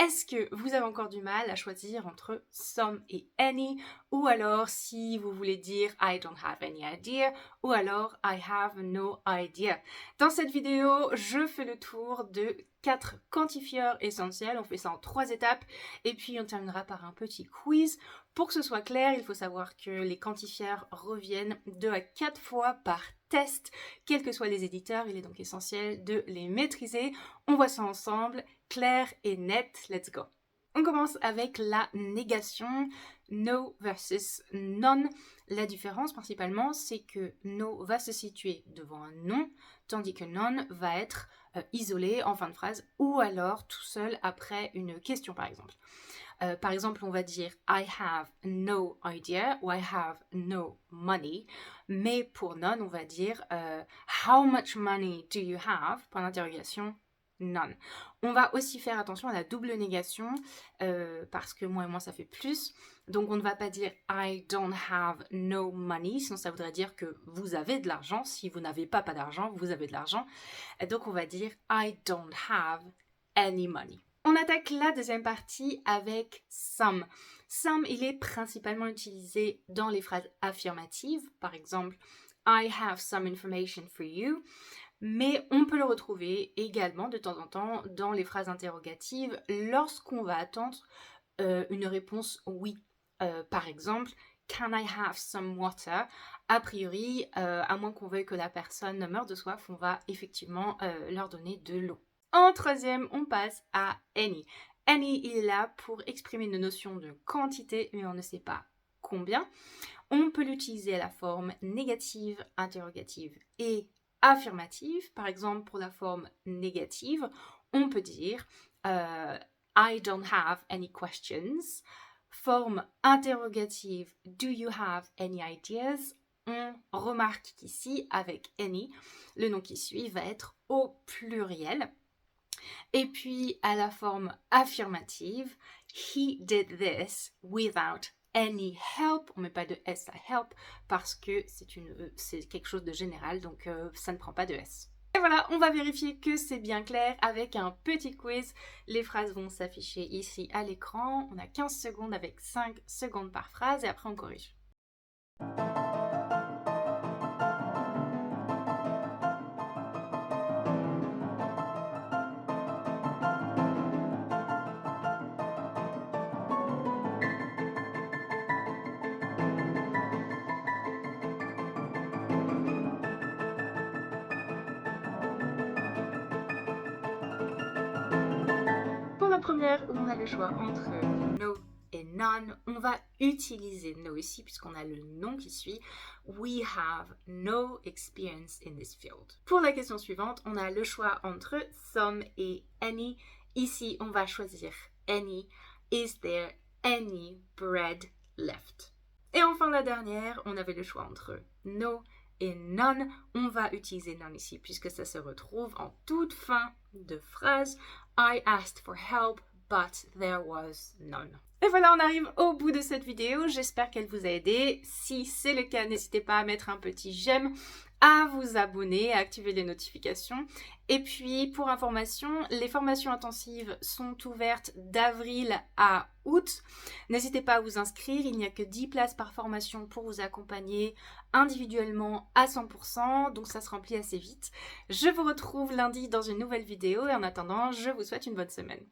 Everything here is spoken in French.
est-ce que vous avez encore du mal à choisir entre some et any, ou alors si vous voulez dire I don't have any idea, ou alors I have no idea. Dans cette vidéo, je fais le tour de 4 quantifieurs essentiels. On fait ça en 3 étapes et puis on terminera par un petit quiz. Pour que ce soit clair, il faut savoir que les quantifieurs reviennent 2 à 4 fois par test, quels que soient les éditeurs. Il est donc essentiel de les maîtriser. On voit ça ensemble, clair et net. Let's go. On commence avec la négation, no versus none. La différence principalement, c'est que no va se situer devant un nom, tandis que none va être isolé en fin de phrase ou alors tout seul après une question par exemple. Par exemple, on va dire I have no idea ou I have no money. Mais pour none, on va dire how much money do you have? Point d'interrogation, none. On va aussi faire attention à la double négation parce que moins et moins ça fait plus. Donc on ne va pas dire I don't have no money, sinon ça voudrait dire que vous avez de l'argent. Si vous n'avez pas d'argent, vous avez de l'argent. Donc on va dire I don't have any money. On attaque la deuxième partie avec some. Some, il est principalement utilisé dans les phrases affirmatives. Par exemple, I have some information for you. Mais on peut le retrouver également de temps en temps dans les phrases interrogatives lorsqu'on va attendre une réponse oui. Par exemple, can I have some water? A priori, à moins qu'on veuille que la personne meure de soif, on va effectivement leur donner de l'eau. En troisième, on passe à any. Any, il est là pour exprimer une notion de quantité, mais on ne sait pas combien. On peut l'utiliser à la forme négative, interrogative et affirmative. Par exemple, pour la forme négative, on peut dire I don't have any questions. Forme interrogative, do you have any ideas? On remarque qu'ici, avec any, le nom qui suit va être au pluriel. Et puis, à la forme affirmative, he did this without any help. On ne met pas de S à help parce que c'est quelque chose de général, donc ça ne prend pas de S. Et voilà, on va vérifier que c'est bien clair avec un petit quiz. Les phrases vont s'afficher ici à l'écran. On a 15 secondes avec 5 secondes par phrase et après on corrige. La première, où on a le choix entre no et none, on va utiliser no ici puisqu'on a le nom qui suit. We have no experience in this field. Pour la question suivante, on a le choix entre some et any. Ici, on va choisir any. Is there any bread left? Et enfin, la dernière, on avait le choix entre no et none. On va utiliser none ici puisque ça se retrouve en toute fin de phrase. I asked for help, but there was none. Et voilà, on arrive au bout de cette vidéo. J'espère qu'elle vous a aidé. Si c'est le cas, n'hésitez pas à mettre un petit j'aime, à vous abonner, à activer les notifications. Et puis, pour information, les formations intensives sont ouvertes d'avril à août. N'hésitez pas à vous inscrire. Il n'y a que 10 places par formation pour vous accompagner individuellement à 100%. Donc, ça se remplit assez vite. Je vous retrouve lundi dans une nouvelle vidéo. Et en attendant, je vous souhaite une bonne semaine.